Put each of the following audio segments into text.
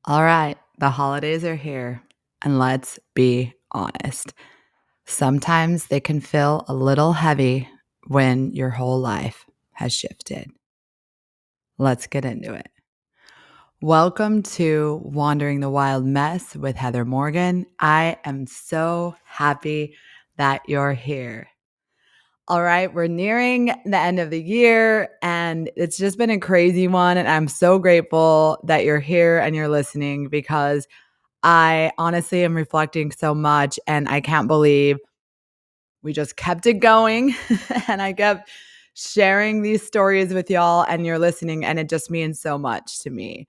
All right, the holidays are here, and let's be honest. Sometimes they can feel a little heavy when your whole life has shifted. Let's get into it. Welcome to Wandering the Wild Mess with Heather Morgan. I am so happy that you're here. All right, we're nearing the end of the year, and it's just been a crazy one. And I'm so grateful that you're here and you're listening because I honestly am reflecting so much, and I can't believe we just kept it going. And I kept sharing these stories with y'all, and you're listening, and it just means so much to me.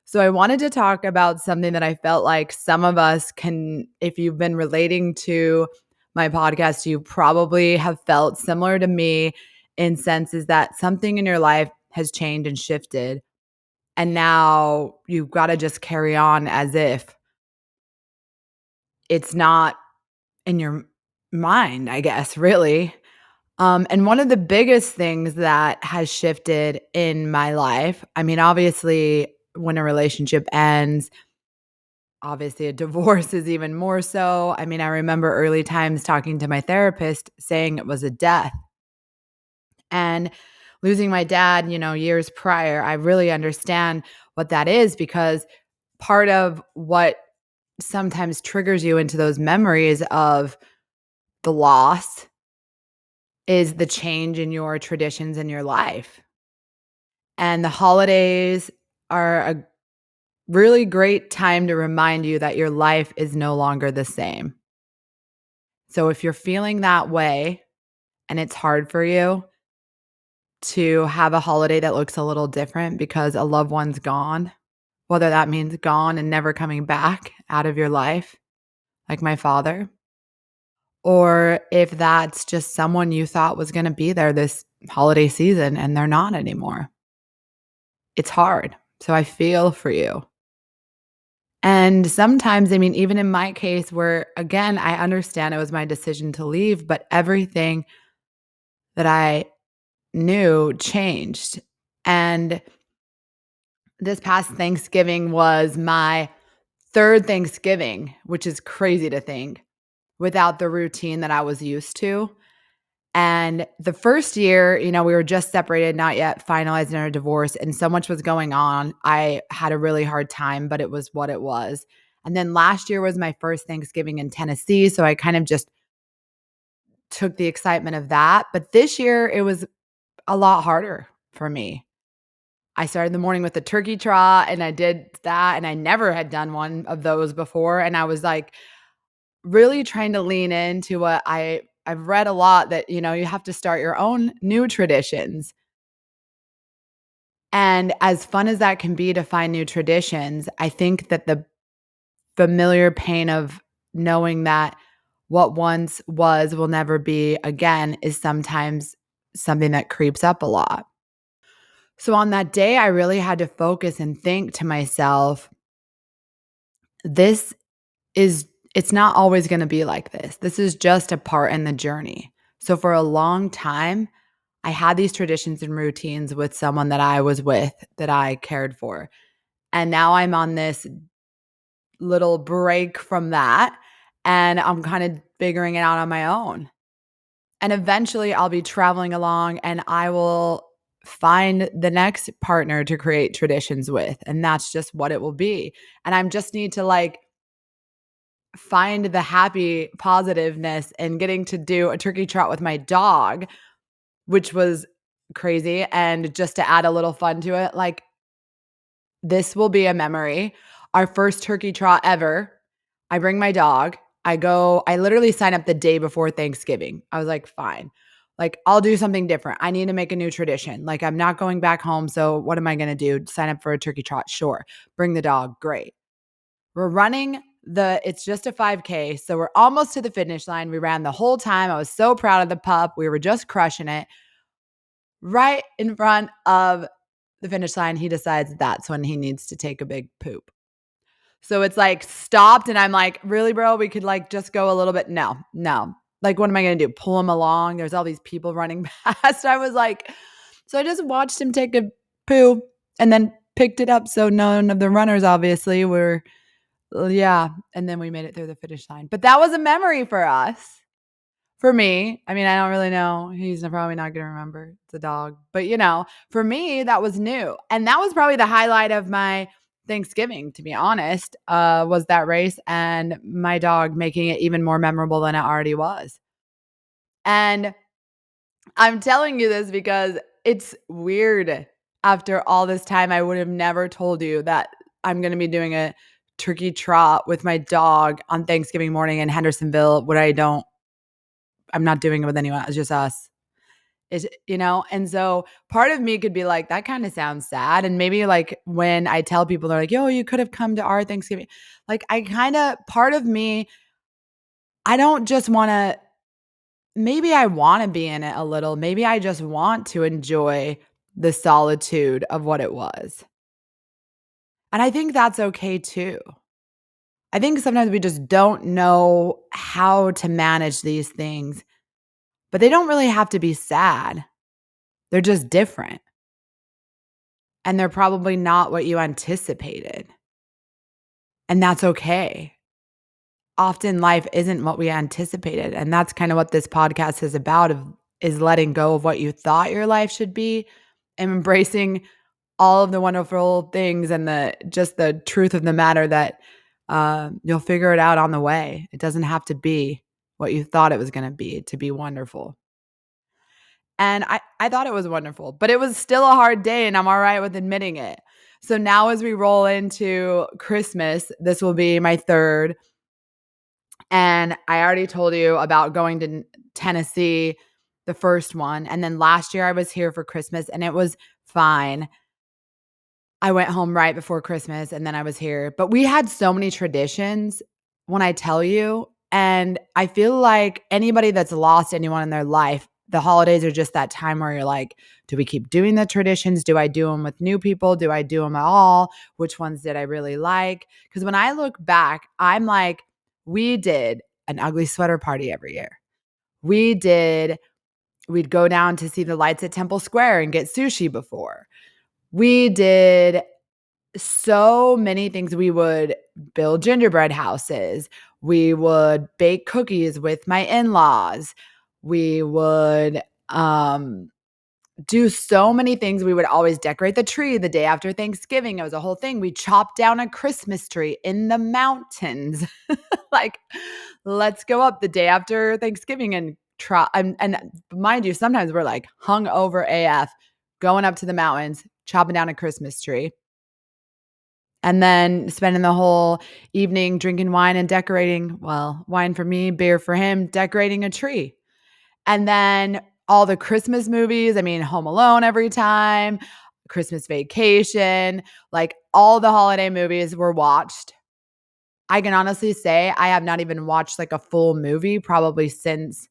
So, I wanted to talk about something that I felt like some of us can, if you've been relating to my podcast, you probably have felt similar to me in senses that something in your life has changed and shifted. And now you've got to just carry on as if it's not in your mind, I guess, really. And one of the biggest things that has shifted in my life, I mean, obviously, when a relationship ends, obviously, a divorce is even more so. I mean, I remember early times talking to my therapist saying it was a death. And losing my dad, years prior, I really understand what that is because part of what sometimes triggers you into those memories of the loss is the change in your traditions in your life. And the holidays are a really great time to remind you that your life is no longer the same. So if you're feeling that way and it's hard for you to have a holiday that looks a little different because a loved one's gone, whether that means gone and never coming back out of your life, like my father, or if that's just someone you thought was going to be there this holiday season and they're not anymore. It's hard. So I feel for you. And sometimes, I mean, even in my case, where again, I understand it was my decision to leave, but everything that I knew changed. And this past Thanksgiving was my third Thanksgiving, which is crazy to think without the routine that I was used to. And the first year, we were just separated, not yet finalizing our divorce, and so much was going on. I had a really hard time, but it was what it was. And then last year was my first Thanksgiving in Tennessee, so I kind of just took the excitement of that. But this year, it was a lot harder for me. I started the morning with a turkey trot, and I did that, and I never had done one of those before, and I was, like, really trying to lean into what I've read a lot that, you have to start your own new traditions. And as fun as that can be to find new traditions, I think that the familiar pain of knowing that what once was will never be again is sometimes something that creeps up a lot. So on that day, I really had to focus and think to myself, this is it's not always going to be like this. This is just a part in the journey. So for a long time, I had these traditions and routines with someone that I was with that I cared for. And now I'm on this little break from that and I'm kind of figuring it out on my own. And eventually I'll be traveling along and I will find the next partner to create traditions with. And that's just what it will be. And I just need to find the happy positiveness in getting to do a turkey trot with my dog, which was crazy. And just to add a little fun to it, this will be a memory. Our first turkey trot ever. I bring my dog. I literally sign up the day before Thanksgiving. I was like, fine. I'll do something different. I need to make a new tradition. I'm not going back home. So what am I going to do? Sign up for a turkey trot? Sure. Bring the dog. Great. We're running it's just a 5K. So we're almost to the finish line. We ran the whole time. I was so proud of the pup. We were just crushing it. Right in front of the finish line, he decides that's when he needs to take a big poop. So it's stopped and I'm like, really, bro? We could just go a little bit. No, no. What am I going to do? Pull him along? There's all these people running past. I was like, so I just watched him take a poo and then picked it up so none of the runners obviously were yeah, and then we made it through the finish line. But that was a memory for us. For me, I mean, I don't really know. He's probably not gonna remember. It's a dog. But, for me, that was new. And that was probably the highlight of my Thanksgiving, to be honest, was that race and my dog making it even more memorable than it already was. And I'm telling you this because it's weird. After all this time, I would have never told you that I'm gonna be doing a turkey trot with my dog on Thanksgiving morning in Hendersonville, where I'm not doing it with anyone. It's just us. And so part of me could be like, that kind of sounds sad. And maybe like when I tell people, they're like, yo, you could have come to our Thanksgiving. Like, part of me, I don't just want to, maybe I want to be in it a little. Maybe I just want to enjoy the solitude of what it was. And I think that's okay too. I think sometimes we just don't know how to manage these things, but they don't really have to be sad. They're just different. And they're probably not what you anticipated. And that's okay. Often life isn't what we anticipated. And that's kind of what this podcast is about is letting go of what you thought your life should be and embracing all of the wonderful things and the truth of the matter that you'll figure it out on the way. It doesn't have to be what you thought it was going to be wonderful. And I thought it was wonderful, but it was still a hard day and I'm all right with admitting it. So now as we roll into Christmas, this will be my third. And I already told you about going to Tennessee, the first one. And then last year I was here for Christmas and it was fine. I went home right before Christmas and then I was here. But we had so many traditions when I tell you. And I feel like anybody that's lost anyone in their life, the holidays are just that time where you're like, do we keep doing the traditions? Do I do them with new people? Do I do them at all? Which ones did I really like? Because when I look back, I'm like, we did an ugly sweater party every year. We'd go down to see the lights at Temple Square and get sushi before. We did so many things. We would build gingerbread houses. We would bake cookies with my in-laws. We would do so many things. We would always decorate the tree the day after Thanksgiving. It was a whole thing. We chopped down a Christmas tree in the mountains. Like, let's go up the day after Thanksgiving and try. And mind you, sometimes we're like hung over AF, going up to the mountains, chopping down a Christmas tree. And then spending the whole evening drinking wine and decorating, well, wine for me, beer for him, decorating a tree. And then all the Christmas movies, I mean, Home Alone every time, Christmas Vacation, like all the holiday movies were watched. I can honestly say I have not even watched like a full movie probably since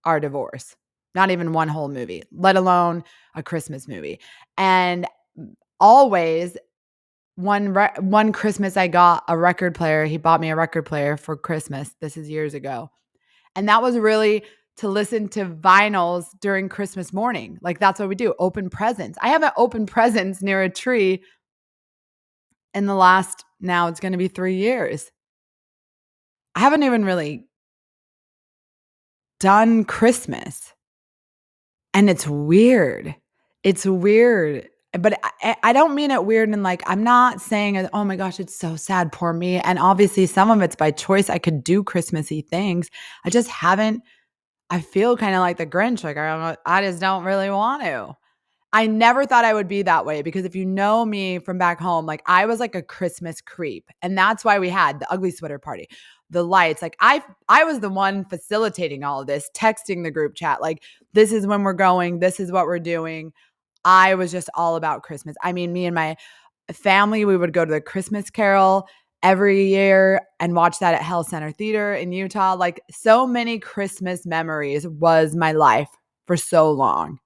our divorce. Not even one whole movie, let alone a Christmas movie. And always one Christmas I got a record player. He bought me a record player for Christmas. This is years ago. And that was really to listen to vinyls during Christmas morning. Like that's what we do, open presents. I haven't opened presents near a tree in the last, now it's going to be 3 years. I haven't even really done Christmas. And it's weird. It's weird. But I don't mean it weird and like, I'm not saying, oh my gosh, it's so sad, poor me. And obviously some of it's by choice. I could do Christmassy things. I just haven't. I feel kind of like the Grinch. Like I just don't really want to. I never thought I would be that way because if you know me from back home, like I was like a Christmas creep. And that's why we had the ugly sweater party, the lights. Like I was the one facilitating all of this, texting the group chat. Like, this is when we're going. This is what we're doing. I was just all about Christmas. I mean, me and my family, we would go to the Christmas Carol every year and watch that at Hell Center Theater in Utah. Like so many Christmas memories was my life for so long.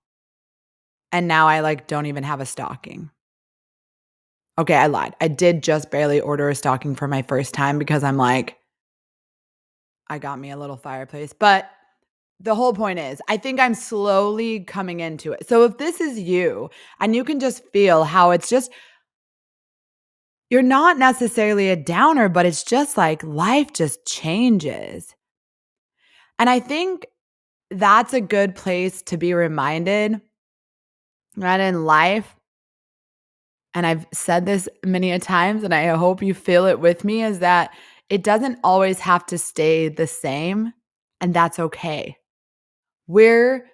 And now I like don't even have a stocking. Okay, I lied. I did just barely order a stocking for my first time because I'm like, I got me a little fireplace. But the whole point is, I think I'm slowly coming into it. So if this is you and you can just feel how it's just you're not necessarily a downer, but it's just like life just changes. And I think that's a good place to be reminded that in life, and I've said this many a times, and I hope you feel it with me, is that it doesn't always have to stay the same, and that's okay. We're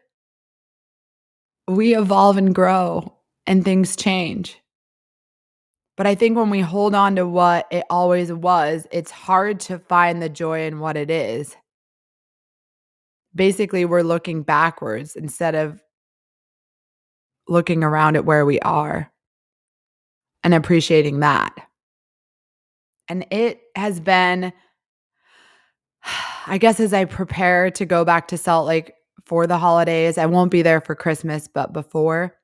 we evolve and grow and things change. But I think when we hold on to what it always was, it's hard to find the joy in what it is. Basically, we're looking backwards instead of looking around at where we are and appreciating that. And it has been, I guess, as I prepare to go back to Salt Lake for the holidays, I won't be there for Christmas, but before,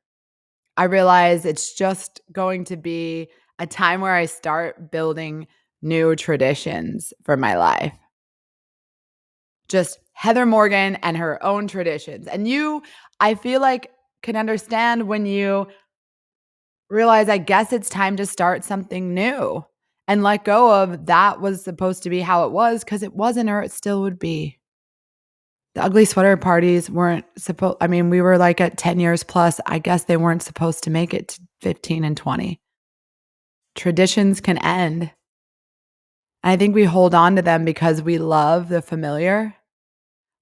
I realize it's just going to be a time where I start building new traditions for my life. Just Heather Morgan and her own traditions. And you, I feel like, can understand when you realize, I guess it's time to start something new and let go of that was supposed to be how it was because it wasn't or it still would be. The ugly sweater parties weren't supposed, I mean, we were like at 10 years plus. I guess they weren't supposed to make it to 15 and 20. Traditions can end. I think we hold on to them because we love the familiar.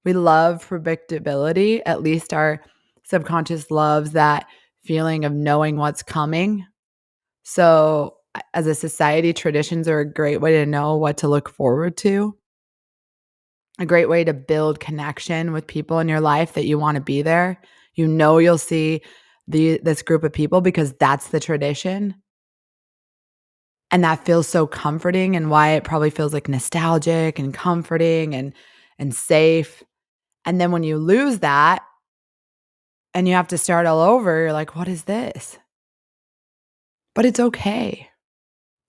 We love predictability. At least our subconscious loves that feeling of knowing what's coming. So, as a society, traditions are a great way to know what to look forward to, a great way to build connection with people in your life that you want to be there. You know you'll see this group of people because that's the tradition. And that feels so comforting and why it probably feels like nostalgic and comforting and safe. And then when you lose that and you have to start all over, you're like, "What is this?" But it's okay.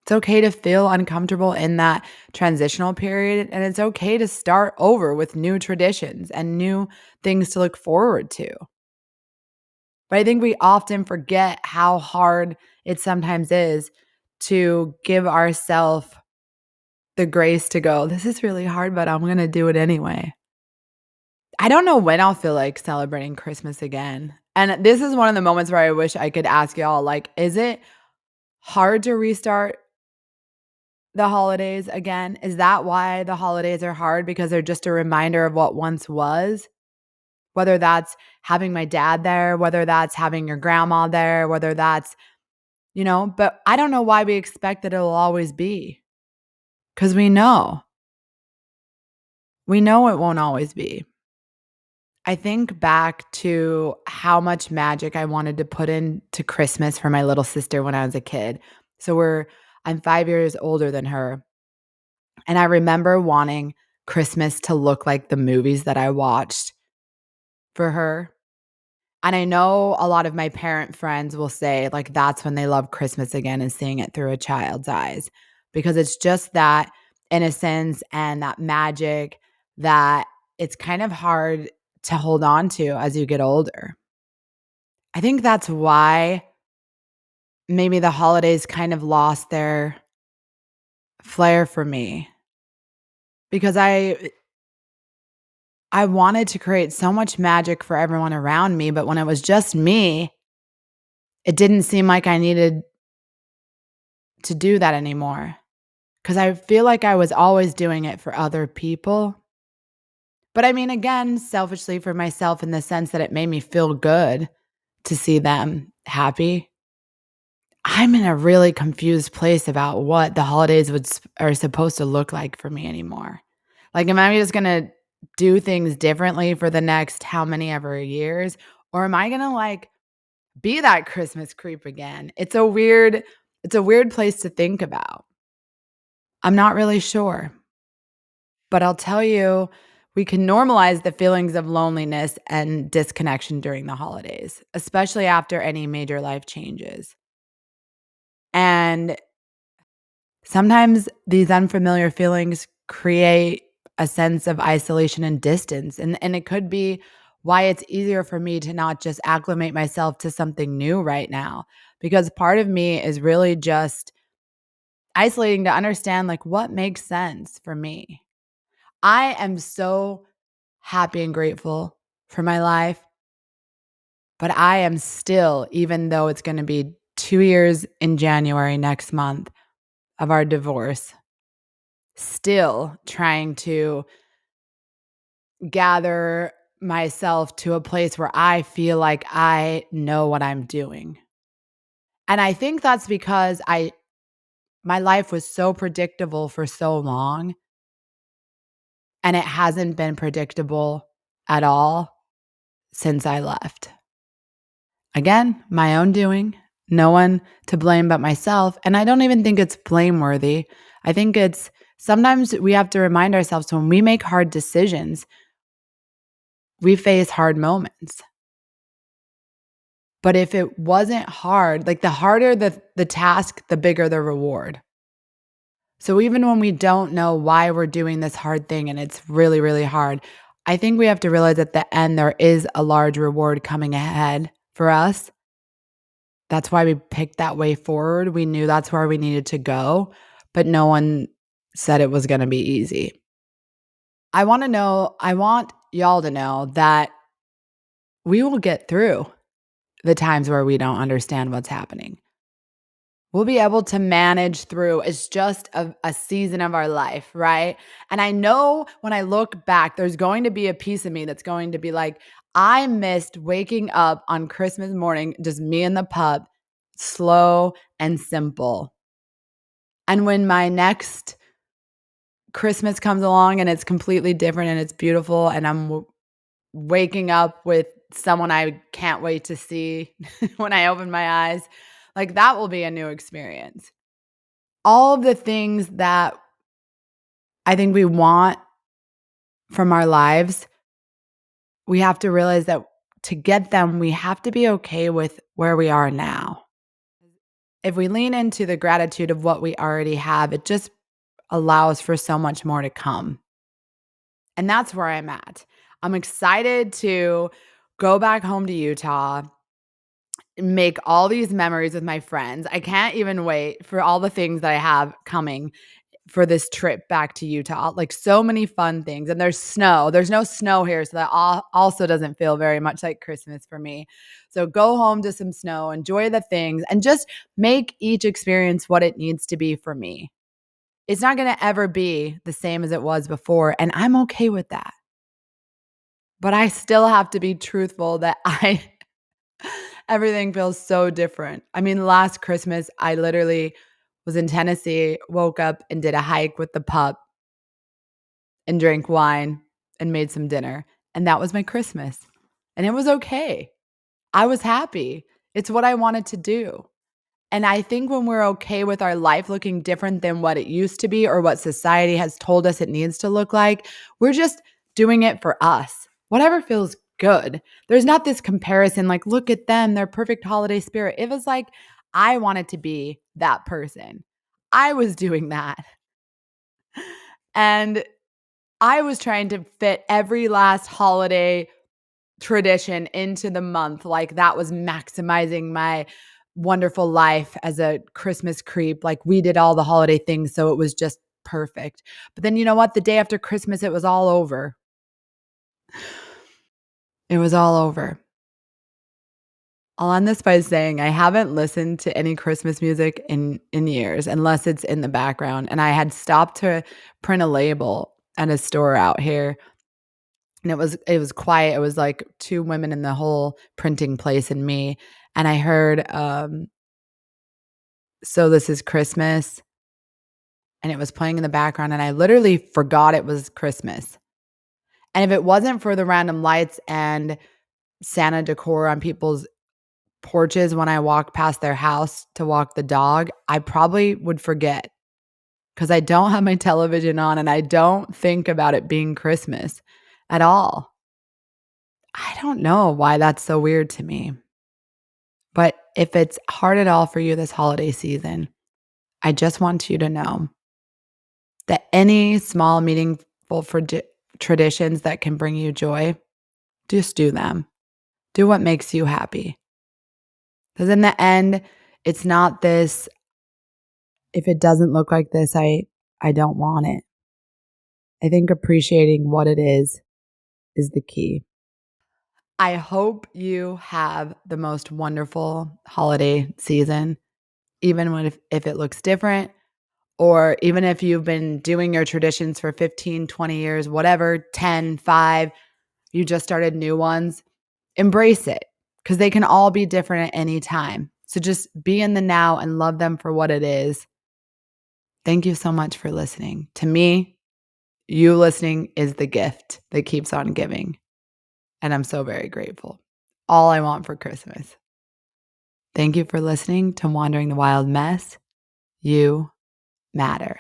It's okay to feel uncomfortable in that transitional period, and it's okay to start over with new traditions and new things to look forward to. But I think we often forget how hard it sometimes is to give ourselves the grace to go, "This is really hard, but I'm gonna do it anyway." I don't know when I'll feel like celebrating Christmas again. And this is one of the moments where I wish I could ask y'all, like, is it hard to restart the holidays again? Is that why the holidays are hard? Because they're just a reminder of what once was? Whether that's having my dad there, whether that's having your grandma there, whether that's, but I don't know why we expect that it'll always be. Because we know it won't always be. I think back to how much magic I wanted to put into Christmas for my little sister when I was a kid. I'm 5 years older than her, and I remember wanting Christmas to look like the movies that I watched for her. And I know a lot of my parent friends will say, like, that's when they love Christmas again and seeing it through a child's eyes because it's just that innocence and that magic that it's kind of hard to hold on to as you get older. I think that's why maybe the holidays kind of lost their flair for me because I wanted to create so much magic for everyone around me, but when it was just me, it didn't seem like I needed to do that anymore because I feel like I was always doing it for other people. But I mean, again, selfishly for myself in the sense that it made me feel good to see them happy. I'm in a really confused place about what the holidays are supposed to look like for me anymore. Like, am I just gonna do things differently for the next how many ever years, or am I gonna like be that Christmas creep again? It's a weird place to think about. I'm not really sure, but I'll tell you, we can normalize the feelings of loneliness and disconnection during the holidays, especially after any major life changes. And sometimes these unfamiliar feelings create a sense of isolation and distance, and it could be why it's easier for me to not just acclimate myself to something new right now, because part of me is really just isolating to understand like what makes sense for me. I am so happy and grateful for my life, but I am still, even though it's going to be 2 years in January next month of our divorce, still trying to gather myself to a place where I feel like I know what I'm doing. And I think that's because my life was so predictable for so long, and it hasn't been predictable at all since I left. Again, my own doing, no one to blame but myself, and I don't even think it's blameworthy. I think it's sometimes we have to remind ourselves when we make hard decisions, we face hard moments. But if it wasn't hard, like the harder the task, the bigger the reward. So even when we don't know why we're doing this hard thing and it's really, really hard, I think we have to realize at the end there is a large reward coming ahead for us. That's why we picked that way forward. We knew that's where we needed to go, but no one said it was going to be easy. I want y'all to know that we will get through the times where we don't understand what's happening. We'll be able to manage through. It's just a season of our life, right? And I know when I look back, there's going to be a piece of me that's going to be like, I missed waking up on Christmas morning, just me and the pup, slow and simple. And when my next Christmas comes along and it's completely different and it's beautiful, and I'm waking up with someone I can't wait to see when I open my eyes, like that will be a new experience. All of the things that I think we want from our lives, we have to realize that to get them, we have to be okay with where we are now. If we lean into the gratitude of what we already have, it just allows for so much more to come. And that's where I'm at. I'm excited to go back home to Utah, make all these memories with my friends. I can't even wait for all the things that I have coming for this trip back to Utah. Like so many fun things. And there's snow. There's no snow here, so that also doesn't feel very much like Christmas for me. So go home to some snow, enjoy the things, and just make each experience what it needs to be for me. It's not going to ever be the same as it was before, and I'm okay with that. But I still have to be truthful that I everything feels so different. I mean, last Christmas, I literally was in Tennessee, woke up and did a hike with the pup and drank wine and made some dinner. And that was my Christmas. And it was okay. I was happy. It's what I wanted to do. And I think when we're okay with our life looking different than what it used to be or what society has told us it needs to look like, we're just doing it for us. Whatever feels good. There's not this comparison like, look at them, their perfect holiday spirit. It was like, I wanted to be that person. I was doing that. And I was trying to fit every last holiday tradition into the month. Like that was maximizing my wonderful life as a Christmas creep. Like we did all the holiday things, so it was just perfect. But then you know what? The day after Christmas, it was all over. It was all over. I'll end this by saying I haven't listened to any Christmas music in years, unless it's in the background. And I had stopped to print a label at a store out here. And it was quiet. It was like 2 women in the whole printing place and me. And I heard, "So This Is Christmas," and it was playing in the background, and I literally forgot it was Christmas. And if it wasn't for the random lights and Santa decor on people's porches when I walk past their house to walk the dog, I probably would forget because I don't have my television on and I don't think about it being Christmas at all. I don't know why that's so weird to me. But if it's hard at all for you this holiday season, I just want you to know that any small, meaningful traditions that can bring you joy, just do them. Do what makes you happy. Because in the end, it's not this if it doesn't look like this, I don't want it. I think appreciating what it is the key. I hope you have the most wonderful holiday season, even when if it looks different, or even if you've been doing your traditions for 15, 20 years, whatever, 10, 5, you just started new ones, embrace it because they can all be different at any time. So just be in the now and love them for what it is. Thank you so much for listening. To me, you listening is the gift that keeps on giving. And I'm so very grateful. All I want for Christmas. Thank you for listening to Wandering the Wild Mess. You matter.